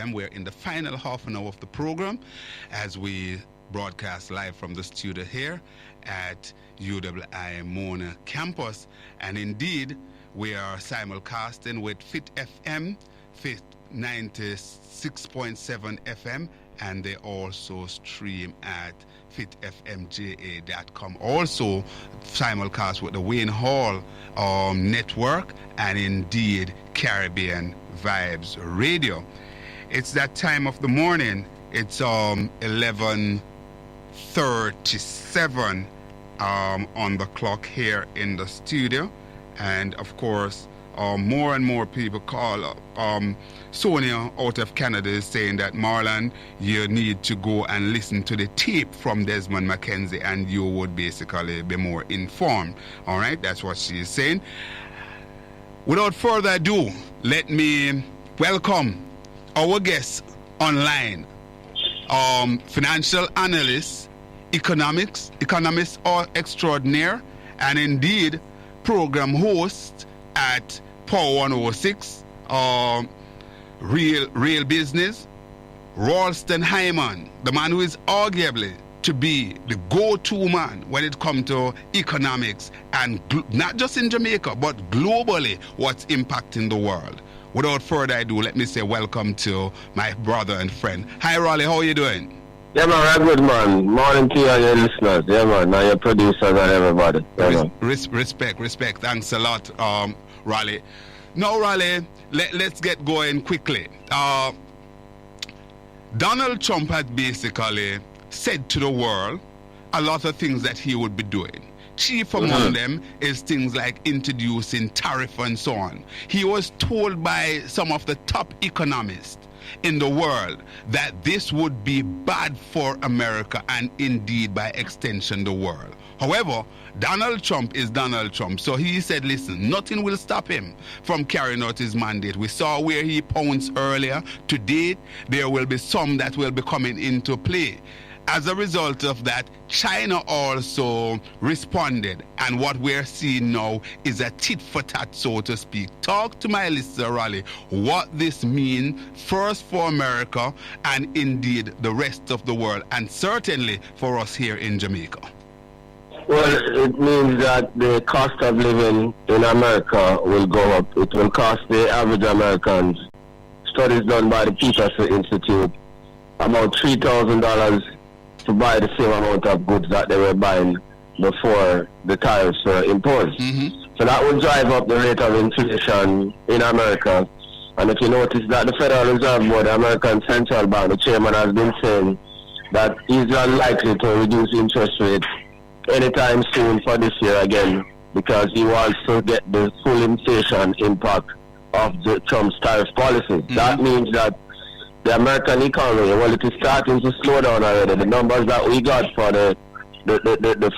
FM. We're in the final half an hour of the program as we broadcast live from the studio here at UWI Mona campus. And indeed, we are simulcasting with Fit FM, Fit 96.7 FM, and they also stream at fitfmja.com. Also simulcast with the Wayne Hall network and indeed Caribbean Vibes Radio. It's that time of the morning. It's 11:37 on the clock here in the studio, and of course more and more people call up. Sonia out of Canada is saying that, Marlon, you need to go and listen to the tape from Desmond McKenzie and you would basically be more informed. All right, that's what she is saying. Without further ado, let me welcome our guest online, financial analyst, economist extraordinaire, and indeed program host at Power 106, Real Business, Ralston Hyman, the man who is arguably to be the go-to man when it comes to economics, and not just in Jamaica, but globally, what's impacting the world. Without further ado, let me say welcome to my brother and friend. Hi, Raleigh, how are you doing? Yeah, man, I'm good, man. Morning to you and your listeners. Yeah, man, and your producers and everybody. Yeah, Respect. Thanks a lot, Raleigh. Now, Raleigh, let's get going quickly. Donald Trump had basically said to the world a lot of things that he would be doing. Chief among them is things like introducing tariff and so on. He was told by some of the top economists in the world that this would be bad for America and indeed by extension the world. However, Donald Trump is Donald Trump, so he said, listen, nothing will stop him from carrying out his mandate. We saw where he pounced earlier. Today, there will be some that will be coming into play. As a result of that, China also responded, and what we're seeing now is a tit for tat, so to speak. Talk to my listener, Raleigh, what this means first for America and indeed the rest of the world, and certainly for us here in Jamaica. Well, it means that the cost of living in America will go up. It will cost the average Americans, studies done by the Peterson Institute, about $3,000 to buy the same amount of goods that they were buying before the tariffs were imposed. So that will drive up the rate of inflation in America. And if you notice that the Federal Reserve Board, the American Central Bank, the chairman has been saying that he's unlikely to reduce interest rates anytime soon for this year again, because he wants to get the full inflation impact of the Trump's tariff policies. That means that the American economy, well, it is starting to slow down already. The numbers that we got for the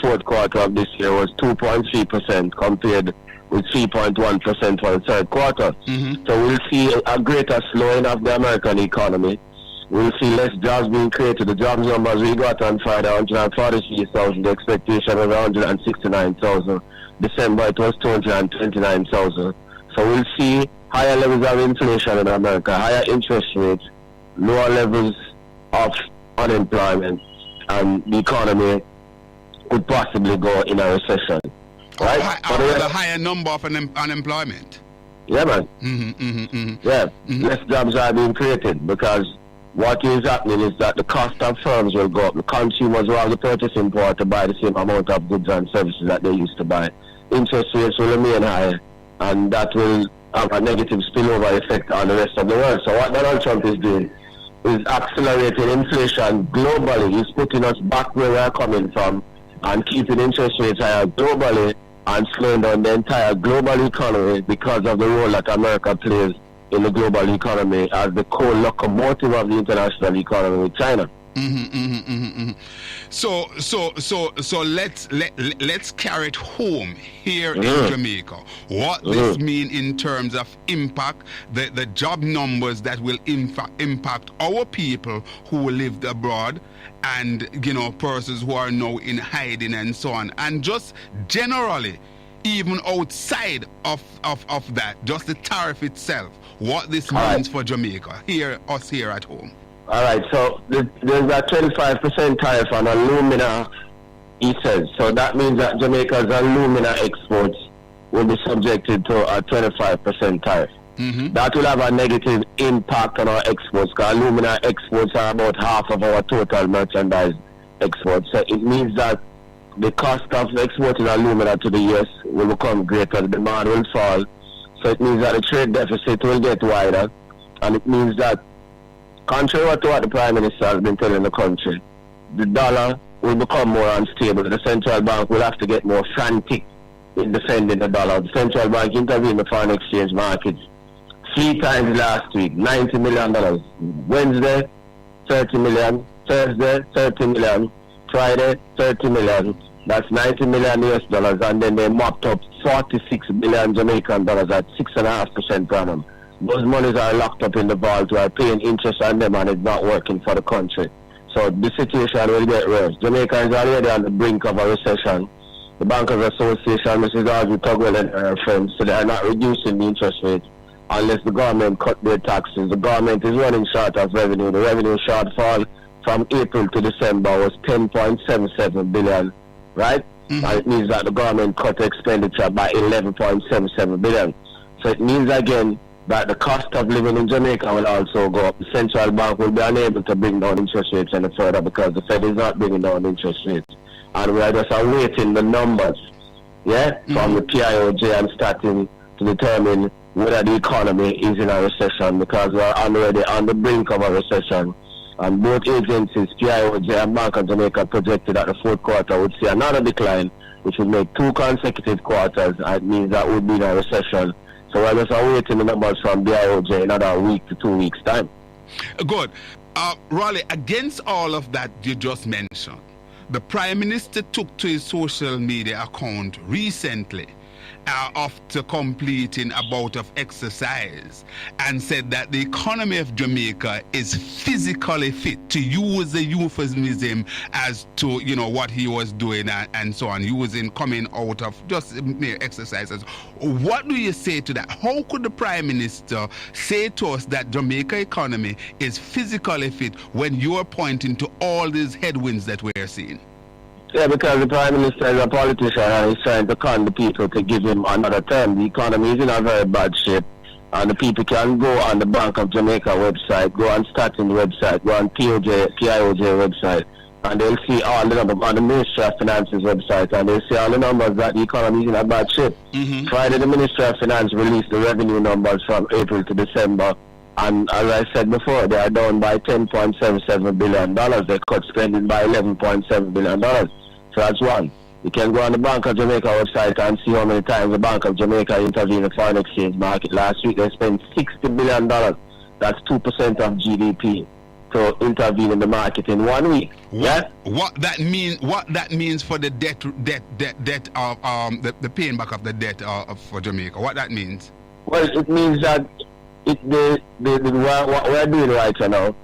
fourth quarter of this year was 2.3% compared with 3.1% for the third quarter. So we'll see a greater slowing of the American economy. We'll see less jobs being created. The jobs numbers we got on Friday, 143,000. The expectation was 169,000. December, it was 229,000. So we'll see higher levels of inflation in America, higher interest rates, lower levels of unemployment, and the economy could possibly go in a recession. Right? The higher number of unemployment. Yeah, man. Less jobs are being created because what is happening is that the cost of firms will go up. The consumers will have the purchasing power to buy the same amount of goods and services that they used to buy. Interest rates will remain high, and that will have a negative spillover effect on the rest of the world. So what Donald Trump is doing is accelerating inflation globally. He's putting us back where we are coming from and keeping interest rates higher globally and slowing down the entire global economy because of the role that America plays in the global economy as the co-locomotive of the international economy with China. So let's carry it home here in Jamaica. What this mean in terms of impact, the job numbers that will impact our people who lived abroad, and persons who are now in hiding and so on, and just generally even outside of that, just the tariff itself, what this means for Jamaica, us here at home. All right, so there's a 25% tariff on alumina, he says. So that means that Jamaica's alumina exports will be subjected to a 25% tariff. That will have a negative impact on our exports, because alumina exports are about half of our total merchandise exports. So it means that the cost of exporting alumina to the US will become greater, the demand will fall. So it means that the trade deficit will get wider, and it means that, contrary to what the Prime Minister has been telling the country, the dollar will become more unstable. The central bank will have to get more frantic in defending the dollar. The central bank intervened in the foreign exchange markets 3 times last week, $90 million. Wednesday, 30 million. Thursday, 30 million. Friday, 30 million. That's 90 million US dollars. And then they mopped up 46 billion Jamaican dollars at 6.5% per annum. Those monies are locked up in the vault. We are paying interest on them, and it's not working for the country. So the situation will get worse. Jamaica is already on the brink of a recession. The Bankers Association, Mrs. Audrey Tugwell and her friends, so they are not reducing the interest rates unless the government cut their taxes. The government is running short of revenue. The revenue shortfall from April to December was 10.77 billion, right? And it means that the government cut expenditure by 11.77 billion. So it means again that the cost of living in Jamaica will also go up. The central bank will be unable to bring down interest rates any further because the Fed is not bringing down interest rates. And we are just awaiting the numbers, from the PIOJ and starting to determine whether the economy is in a recession, because we are already on the brink of a recession. And both agencies, PIOJ and Bank of Jamaica, projected that the fourth quarter would see another decline, which would make 2 consecutive quarters, and it means that would be in a recession. So we're just awaiting the numbers from BIOJ in another week to 2 weeks' time. Good. Raleigh, against all of that you just mentioned, the Prime Minister took to his social media account recently after completing a bout of exercise and said that the economy of Jamaica is physically fit, to use the euphemism as to, what he was doing and so on, using coming out of just mere exercises. What do you say to that? How could the Prime Minister say to us that Jamaica economy is physically fit when you're pointing to all these headwinds that we're seeing? Yeah, because the Prime Minister is a politician and he's trying to con the people to give him another term. The economy is in a very bad shape, and the people can go on the Bank of Jamaica website, go on Statin website, go on PIOJ website, and they'll see all the numbers on the Ministry of Finance's website, and they'll see all the numbers that the economy is in a bad shape. Friday, the Ministry of Finance released the revenue numbers from April to December, and as I said before, they are down by $10.77 billion. They cut spending by $11.7 billion. So that's one. You can go on the Bank of Jamaica website and see how many times the Bank of Jamaica intervened in the foreign exchange market. Last week they spent $60 billion. That's 2% of GDP to intervene in the market in 1 week. What that means for the debt the paying back of the debt for Jamaica. What that means? Well, it means that what we're doing right now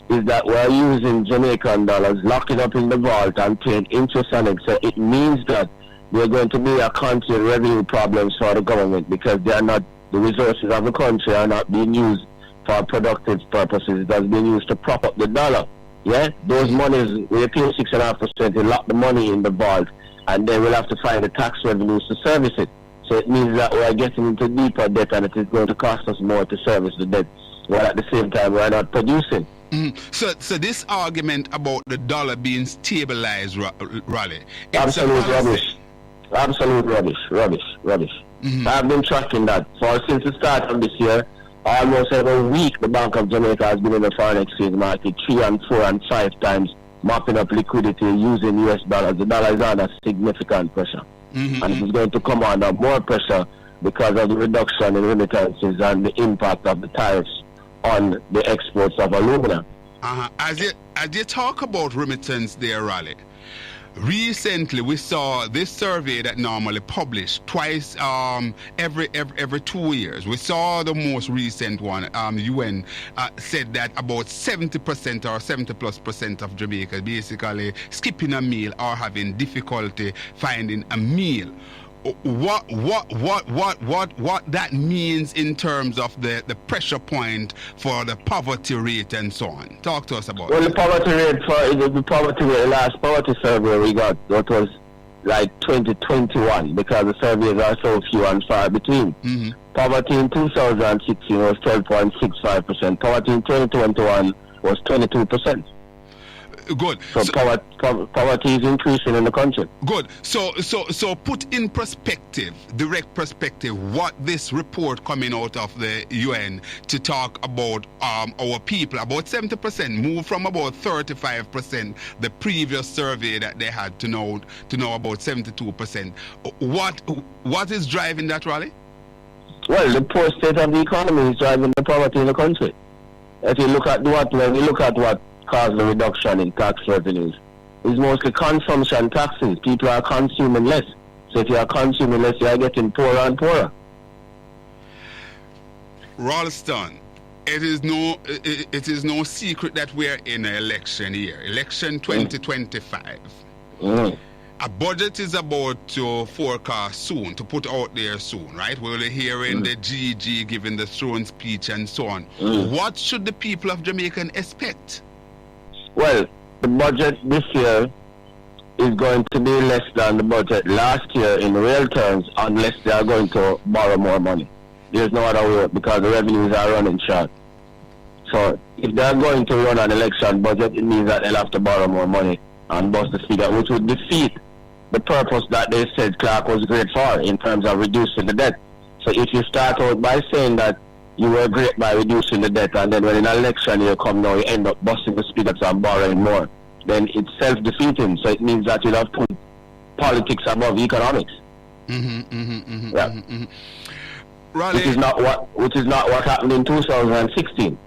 is that we're using Jamaican dollars, locking up in the vault and paying interest on it. So it means that we're going to be a constant revenue problems for the government, because they are not, the resources of the country are not being used for productive purposes. It has been used to prop up the dollar. Those monies, we pay 6.5%, they lock the money in the vault, and then we'll have to find the tax revenues to service it. So it means that we're getting into deeper debt, and it is going to cost us more to service the debt, while at the same time we're not producing. So this argument about the dollar being stabilized, Raleigh, absolute rubbish. Absolute rubbish. I've been tracking that since the start of this year. Almost every week the Bank of Jamaica has been in the foreign exchange market 3 and 4 and 5 times, mopping up liquidity using US dollars. The dollar is under significant pressure, and it is going to come under more pressure because of the reduction in remittances and the impact of the tariffs on the exports of alumina. As you talk about remittance there, Raleigh, recently we saw this survey that normally published twice every 2 years. We saw the most recent one. UN said that about 70% or 70+% of Jamaica basically skipping a meal or having difficulty finding a meal. what that means in terms of the pressure point for the poverty rate and so on. Talk to us about it. Well, the poverty rate the last poverty survey we got, that was like 2021, because the surveys are so few and far between. Mm-hmm. Poverty in 2016 was 12.65%. Poverty in 2021 was 22%. Good. So poverty is increasing in the country. Good. So put in perspective, direct perspective, what this report coming out of the UN to talk about our people, about 70%, moved from about 35% the previous survey that they had to know about 72%. What is driving that, Raleigh? Well, the poor state of the economy is driving the poverty in the country. If you look at what caused the reduction in tax revenues, it's mostly consumption taxes. People are consuming less. So if you are consuming less, you are getting poorer and poorer. Ralston, it is no secret that we are in an election year, election 2025. A budget is about to forecast soon, to put out there soon, right? We're hearing the GG giving the throne speech and so on. What should the people of Jamaica expect? Well, the budget this year is going to be less than the budget last year in real terms, unless they are going to borrow more money. There's no other way, because the revenues are running short. So if they are going to run an election budget, it means that they'll have to borrow more money and bust the figure, which would defeat the purpose that they said Clark was great for in terms of reducing the debt. So if you start out by saying that you were great by reducing the debt, and then when an election year come now, you end up busting the spigots and borrowing more, then it's self-defeating. So it means that you have put politics above economics. Which is not what happened in 2016.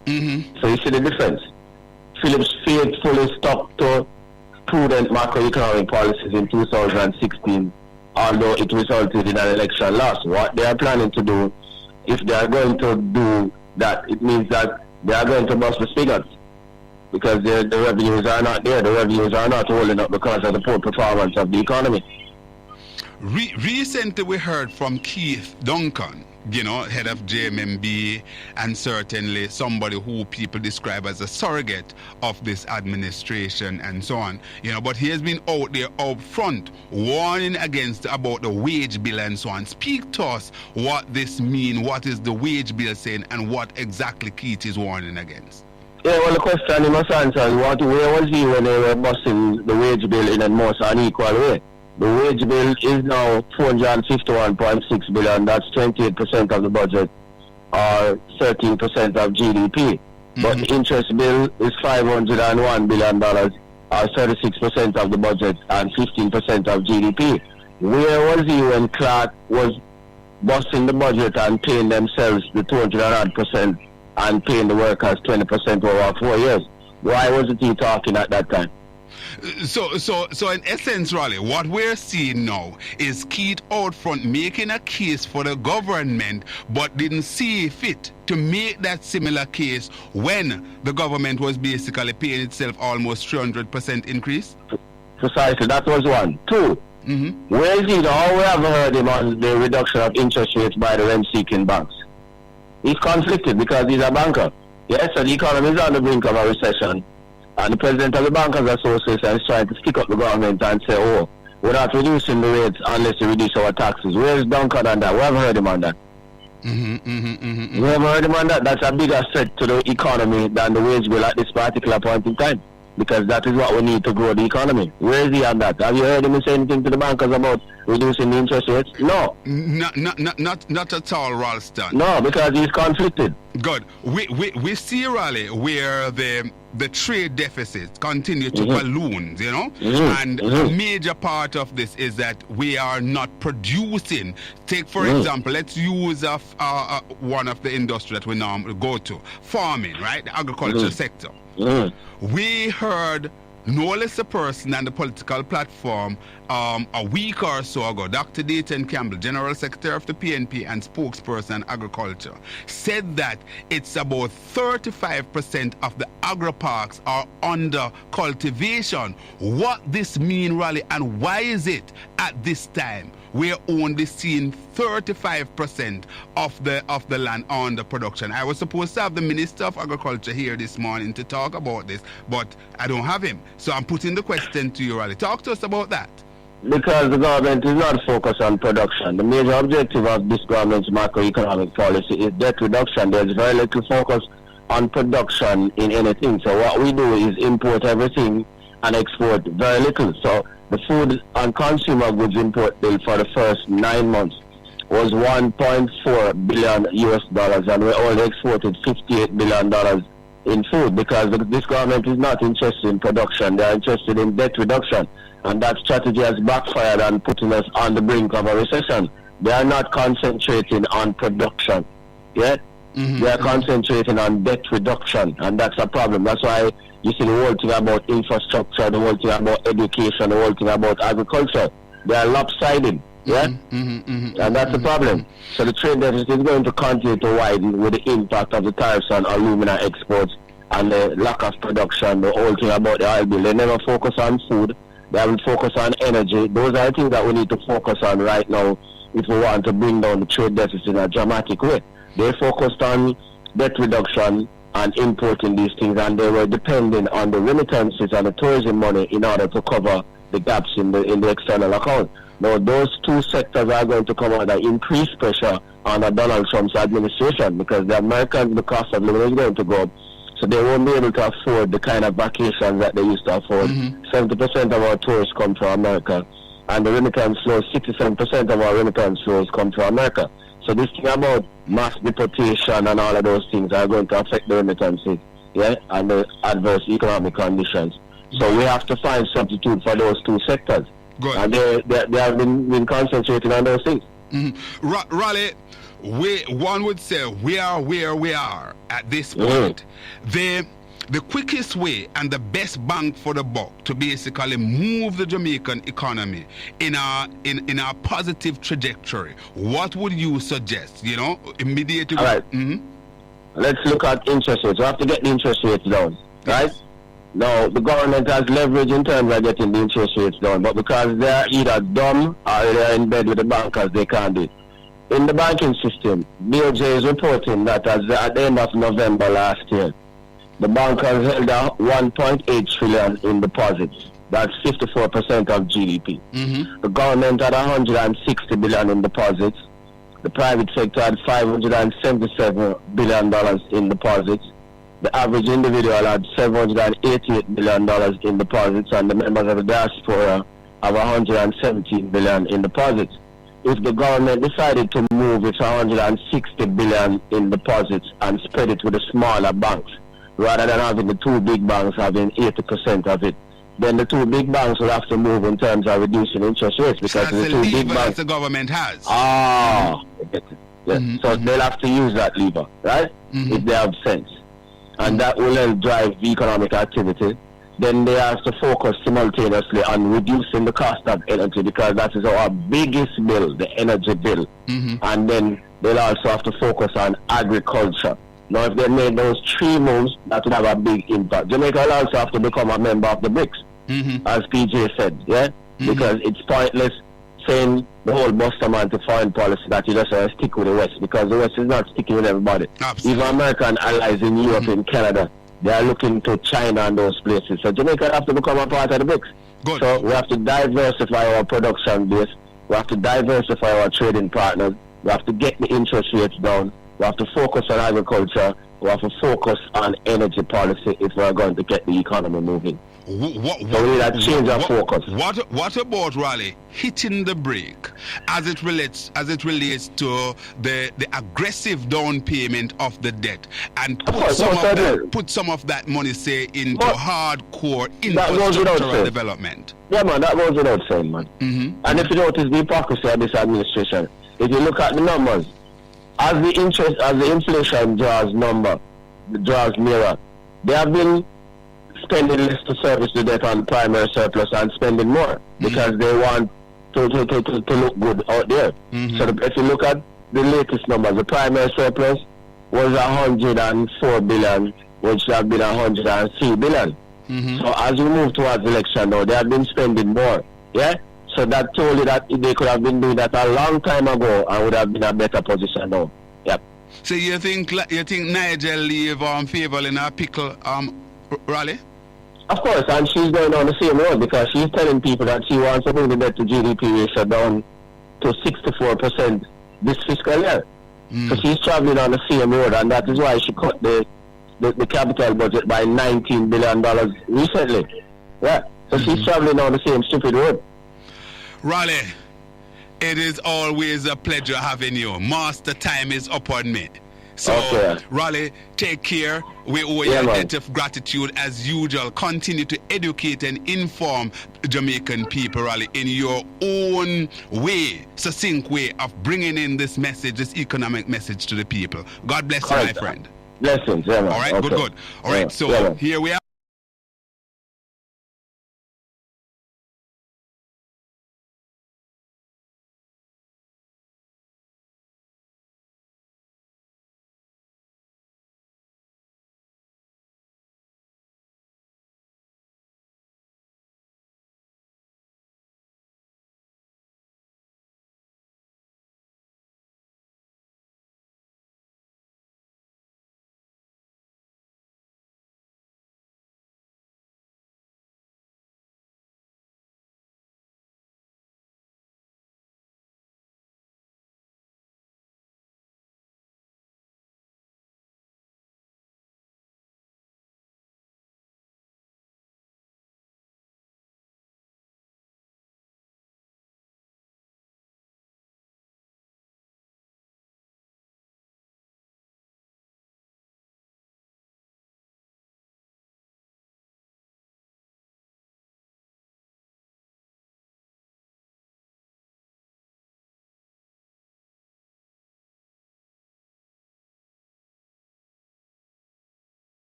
So you see the difference. Phillips faithfully stuck to prudent macroeconomic policies in 2016, although it resulted in an election loss. What they are planning to do, if they are going to do that, it means that they are going to bust the spigots, because the revenues are not there. The revenues are not holding up because of the poor performance of the economy. Recently we heard from Keith Duncan, head of JMMB, and certainly somebody who people describe as a surrogate of this administration and so on. But he has been out there up front warning about the wage bill and so on. Speak to us what this means, what is the wage bill saying, and what exactly Keith is warning against. Yeah, well, the question he must answer is where was he when they were busting the wage bill in a most unequal way? The wage bill is now $451.6 billion. That's 28% of the budget, or 13% of GDP. But the interest bill is $501 billion, or 36% of the budget and 15% of GDP. Where was he when Clark was busting the budget and paying themselves the 200% and paying the workers 20% over 4 years? Why wasn't he talking at that time? So in essence, Raleigh, what we're seeing now is Keith out front making a case for the government, but didn't see fit to make that similar case when the government was basically paying itself almost 300% increase? Precisely, that was one. Two, where is he now? We haven't heard him on the reduction of interest rates by the rent-seeking banks. He's conflicted because he's a banker. Yes, so the economy is on the brink of a recession. And the president of the Bankers Association is trying to stick up the government and say, we're not reducing the rates unless you reduce our taxes. Where is Duncan on that? We haven't heard him on that. We haven't heard him on that. That's a bigger threat to the economy than the wage bill at this particular point in time, because that is what we need to grow the economy. Where is he on that? Have you heard him say anything to the bankers about reducing the interest rates? No. Not at all, Ralston. No, because he's conflicted. Good. We see, Raleigh, where the trade deficits continue to balloon, and a major part of this is that we are not producing. Take, for example, let's use one of the industry that we now go to, farming, right? The agriculture sector. We heard no less a person than the political platform a week or so ago, Dr. Dayton Campbell, General Secretary of the PNP and spokesperson on agriculture, said that it's about 35% of the agri-parks are under cultivation. What this mean, Raleigh, and why is it at this time we're only seeing 35% of the land under production? I was supposed to have the Minister of Agriculture here this morning to talk about this, but I don't have him. So I'm putting the question to you, Raleigh. Talk to us about that. Because the government is not focused on production. The major objective of this government's macroeconomic policy is debt reduction. There's very little focus on production in anything. So what we do is import everything and export very little. So the food and consumer goods import bill for the first 9 months was $1.4 billion US, and we only exported $58 billion in food, because this government is not interested in production. They are interested in debt reduction. And that strategy has backfired and putting us on the brink of a recession. They are not concentrating on production yet. They are concentrating on debt reduction, and that's a problem. That's why you see the whole thing about infrastructure, the whole thing about education, the whole thing about agriculture. They are lopsided, and that's the problem. So the trade deficit is going to continue to widen with the impact of the tariffs on alumina exports and the lack of production, the whole thing about the oil bill. They never focus on food. They haven't focused on energy. Those are the things that we need to focus on right now if we want to bring down the trade deficit in a dramatic way. They focused on debt reduction and importing these things, and they were depending on the remittances and the tourism money in order to cover the gaps in the external account. Now, those two sectors are going to come under increased pressure under Donald Trump's administration, because the Americans, the cost of living is going to go up. So they won't be able to afford the kind of vacations that they used to afford. 70% of our tourists come from America, and the remittance flows, 67% of our remittance flows come from America. So this thing about mass deportation and all of those things are going to affect the remittances, and the adverse economic conditions. So we have to find substitute for those two sectors. Good. And they have been concentrating on those things. Raleigh, one would say we are where we are at this point. The quickest way and the best bang for the buck to basically move the Jamaican economy in a positive trajectory, what would you suggest? Immediately. All right. Let's look at interest rates. We have to get the interest rates down, right? Now, the government has leverage in terms of getting the interest rates down, but because they are either dumb or they are in bed with the bankers, they can't do it. In the banking system, BOJ is reporting that at the end of November last year, the bankers held out 1.8 trillion in deposits. That's 54% of GDP. The government had 160 billion in deposits. The private sector had $577 billion in deposits. The average individual had $788 billion in deposits, and the members of the diaspora have 117 billion in deposits. If the government decided to move its 160 billion in deposits and spread it with the smaller banks, rather than having the two big banks having 80% of it, then the two big banks will have to move in terms of reducing interest rates, because so the two big banks the government has. So they'll have to use that lever, right? If they have sense. And that will help drive economic activity. Then they have to focus simultaneously on reducing the cost of energy, because that is our biggest bill, the energy bill. And then they'll also have to focus on agriculture. Now, if they made those three moves, that would have a big impact. Jamaica will also have to become a member of the BRICS, as PJ said, because it's pointless saying the whole Buster man to foreign policy that you just stick with the West, because the West is not sticking with everybody. Absolutely. Even American allies in Europe and Canada, they are looking to China and those places. So Jamaica have to become a part of the BRICS. Good. So we have to diversify our production base. We have to diversify our trading partners. We have to get the interest rates down. We have to focus on agriculture. We have to focus on energy policy if we are going to get the economy moving. So we need to change our focus. What about, Raleigh, hitting the brake as it relates to the aggressive down payment of the debt, and put some of that money, say, into hardcore infrastructural development? Yeah, man, that goes without saying, man. And if you notice the hypocrisy of this administration, if you look at the numbers, as the inflation draws nearer, they have been spending less to service the debt on primary surplus and spending more because they want to look good out there. So if you look at the latest numbers, the primary surplus was 104 billion, which have been 103 billion. So as we move towards election now, they have been spending more. Yeah? So that told you that they could have been doing that a long time ago and would have been in a better position now. Yep. So you think Nigel leave favor in a pickle, Raleigh? Of course, and she's going on the same road because she's telling people that she wants to bring the debt to GDP ratio down to 64% this fiscal year. So she's traveling on the same road, and that is why she cut the capital budget by $19 billion recently. Yeah, so she's traveling on the same stupid road. Raleigh, it is always a pleasure having you. Master time is upon me. So, Raleigh, take care. We owe you a debt of gratitude as usual. Continue to educate and inform Jamaican people, Raleigh, in your own way, succinct way of bringing in this message, this economic message to the people. God bless you, my friend. Blessings, yeah, man. All right, good. All right, so here we are.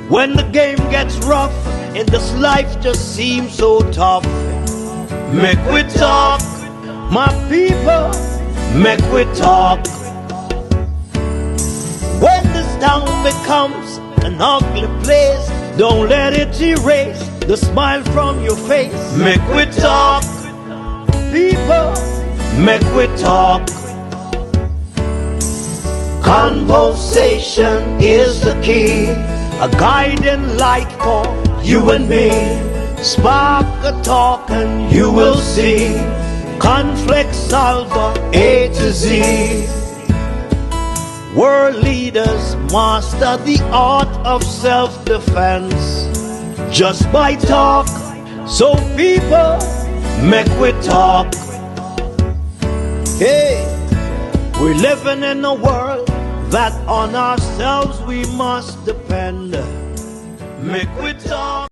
When the game gets rough and this life just seems so tough, make we talk, my people, make we talk. When this town becomes an ugly place, don't let it erase the smile from your face. Make we talk, people, make we talk. Conversation is the key, a guiding light for you and me. Spark a talk and you will see. Conflict solver A to Z. World leaders master the art of self-defense just by talk. So people, make we talk. Hey, we're living in a world that on ourselves we must depend. Make we talk.